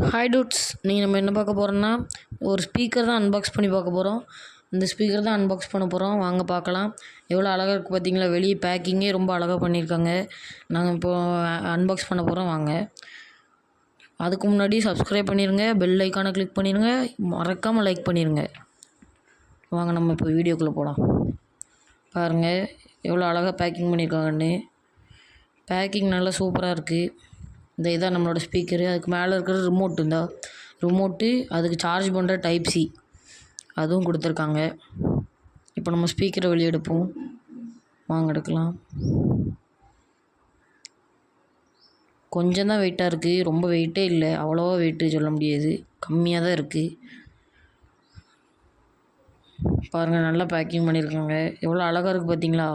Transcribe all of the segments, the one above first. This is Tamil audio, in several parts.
ஹாய் டூட்ஸ், நீங்கள் நம்ம என்ன பார்க்க போகிறோம்னா ஒரு ஸ்பீக்கர் தான் அன்பாக்ஸ் பண்ணி பார்க்க போகிறோம். இந்த ஸ்பீக்கர் தான் அன்பாக்ஸ் பண்ண போகிறோம். வாங்க பார்க்கலாம். எவ்வளோ அழகாக இருக்குது பார்த்தீங்களா? வெளியே பேக்கிங்கே ரொம்ப அழகாக பண்ணியிருக்காங்க. நாங்கள் இப்போது அன்பாக்ஸ் பண்ண போகிறோம். வாங்க. அதுக்கு முன்னாடி சப்ஸ்கிரைப் பண்ணிடுங்க, பெல் ஐக்கானை கிளிக் பண்ணிடுங்க, மறக்காமல் லைக் பண்ணிடுங்க. வாங்க நம்ம இப்போ வீடியோக்குள்ளே போகலாம். பாருங்கள் எவ்வளோ அழகாக பேக்கிங் பண்ணியிருக்காங்கன்னு. பேக்கிங் நல்லா சூப்பராக இருக்குது. இந்த இதான் நம்மளோட ஸ்பீக்கரு. அதுக்கு மேலே இருக்கிற ரிமோட்டு, அதுக்கு சார்ஜ் பண்ணுற டைப் சி அதுவும் கொடுத்துருக்காங்க. இப்போ நம்ம ஸ்பீக்கரை வெளியே எடுப்போம். வாங்க எடுக்கலாம். கொஞ்சம் தான் வெயிட்டாக இருக்குது, ரொம்ப வெயிட்டே இல்லை. அவ்வளோவா வெயிட்டு சொல்ல முடியாது, கம்மியாக தான் இருக்குது. பாருங்கள் நல்லா பேக்கிங் பண்ணியிருக்காங்க. எவ்வளோ அழகாக இருக்குது பார்த்தீங்களா?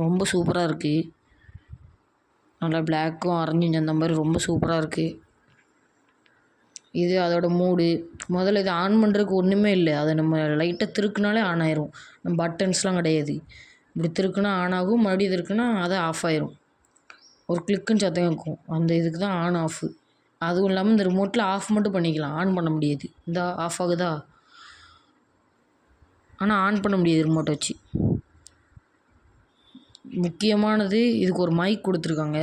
ரொம்ப சூப்பராக இருக்குது. நல்லா பிளாக்கும் ஆரஞ்சும் அந்த மாதிரி ரொம்ப சூப்பராக இருக்குது. இது அதோட மூடு. முதல்ல இதை ஆன் பண்ணுறதுக்கு ஒன்றுமே இல்லை. அதை நம்ம லைட்டாக திருக்குனாலே ஆன் ஆயிரும். நம்ம பட்டன்ஸ்லாம் கிடையாது. இப்படி திருக்குனா ஆன் ஆகும், மறுபடியும் இருக்குன்னா அதை ஆஃப் ஆயிரும். ஒரு கிளிக்குன்னு சத்தம் இருக்கும். அந்த இதுக்கு தான் ஆன் ஆஃபு. அதுவும் இல்லாமல் இந்த ரிமோட்டில் ஆஃப் மட்டும் பண்ணிக்கலாம், ஆன் பண்ண முடியாது. இந்த ஆஃப் ஆகுதா, ஆனால் ஆன் பண்ண முடியாது ரிமோட்டை வச்சு. முக்கியமானது, இதுக்கு ஒரு மைக் கொடுத்துருக்காங்க.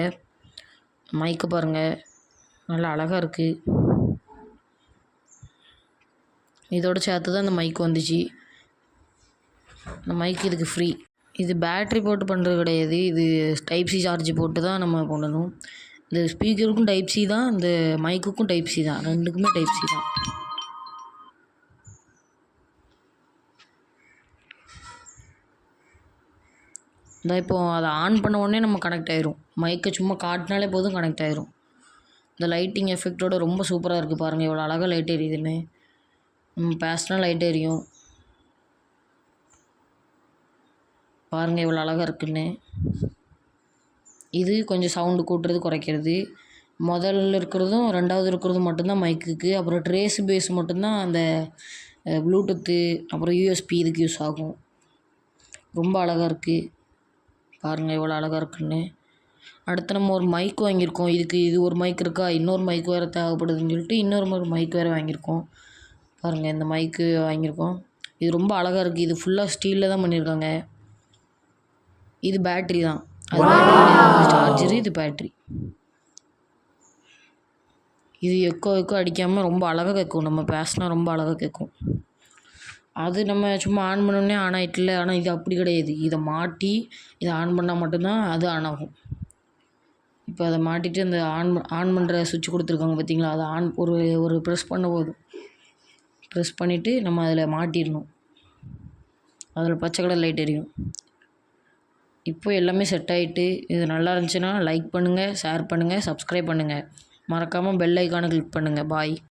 மைக்கை பாருங்கள் நல்லா அழகாக இருக்குது. இதோட சேர்த்து தான் இந்த மைக் வந்துச்சு. இந்த மைக் இதுக்கு ஃப்ரீ. இது பேட்ரி போட்டு பண்ணுறது கிடையாது. இது டைப் சி சார்ஜ் போட்டு தான் நம்ம பண்ணணும். இந்த ஸ்பீக்கருக்கும் டைப் சி தான், இந்த மைக்குக்கும் டைப் சி தான், ரெண்டுக்குமே டைப் சி தான். இந்த இப்போது அதை ஆன் பண்ண உடனே நம்ம கனெக்ட் ஆயிரும். மைக்கை சும்மா காட்டினாலே போதும் கனெக்ட் ஆயிரும். இந்த லைட்டிங் எஃபெக்டோட ரொம்ப சூப்பராக இருக்குது. பாருங்கள் எவ்வளோ அழகாக லைட் எரியுதுன்னு. நம்ம பேசினா லைட் எரியும். பாருங்கள் எவ்வளோ அழகாக இருக்குன்னு. இது கொஞ்சம் சவுண்டு கூட்டுறது குறைக்கிறது. முதல்ல இருக்கிறதும் ரெண்டாவது இருக்கிறதும் மட்டும்தான் மைக்குக்கு. அப்புறம் ட்ரேஸ் பேஸ் மட்டும்தான் அந்த ப்ளூடூத்து, அப்புறம் யூஎஸ்பி இதுக்கு யூஸ் ஆகும். ரொம்ப அழகாக இருக்குது. பாருங்கள் எவ்வளோ அழகாக இருக்குன்னு. அடுத்து நம்ம ஒரு மைக் வாங்கியிருக்கோம். இது ஒரு மைக் இருக்கா, இன்னொரு மைக் வேறு தேவைப்படுதுன்னு சொல்லிட்டு இன்னொரு மைக் வேறு வாங்கியிருக்கோம். பாருங்கள் இந்த மைக்கு வாங்கியிருக்கோம். இது ரொம்ப அழகாக இருக்குது. இது ஃபுல்லாக ஸ்டீலில் தான் பண்ணியிருக்காங்க. இது பேட்ரி தான், அது சார்ஜரு, இது பேட்ரி. இது எக்கோ அடிக்காமல் ரொம்ப அழகாக கேட்கும். நம்ம பேசினா ரொம்ப அழகாக கேட்கும். அது நம்ம சும்மா ஆன் பண்ணோடனே ஆன் ஆகிட்டுல. ஆனால் இது அப்படி கிடையாது. இதை மாட்டி இதை ஆன் பண்ணால் மட்டும்தான் அது ஆன் ஆகும். இப்போ அதை மாட்டிட்டு அந்த ஆன் பண்ணுற சுவிட்ச் கொடுத்துருக்காங்க பார்த்தீங்களா? அதை ஒரு ப்ரெஸ் பண்ண போதும். ப்ரெஸ் பண்ணிவிட்டு நம்ம அதில் மாட்டிடணும். அதில் பச்சை கலர் லைட் எரியும். இப்போ எல்லாமே செட் ஆகிட்டு. இது நல்லா இருந்துச்சுன்னா லைக் பண்ணுங்கள், ஷேர் பண்ணுங்கள், சப்ஸ்கிரைப் பண்ணுங்கள். மறக்காமல் பெல் ஐக்கானை கிளிக் பண்ணுங்கள். பாய்.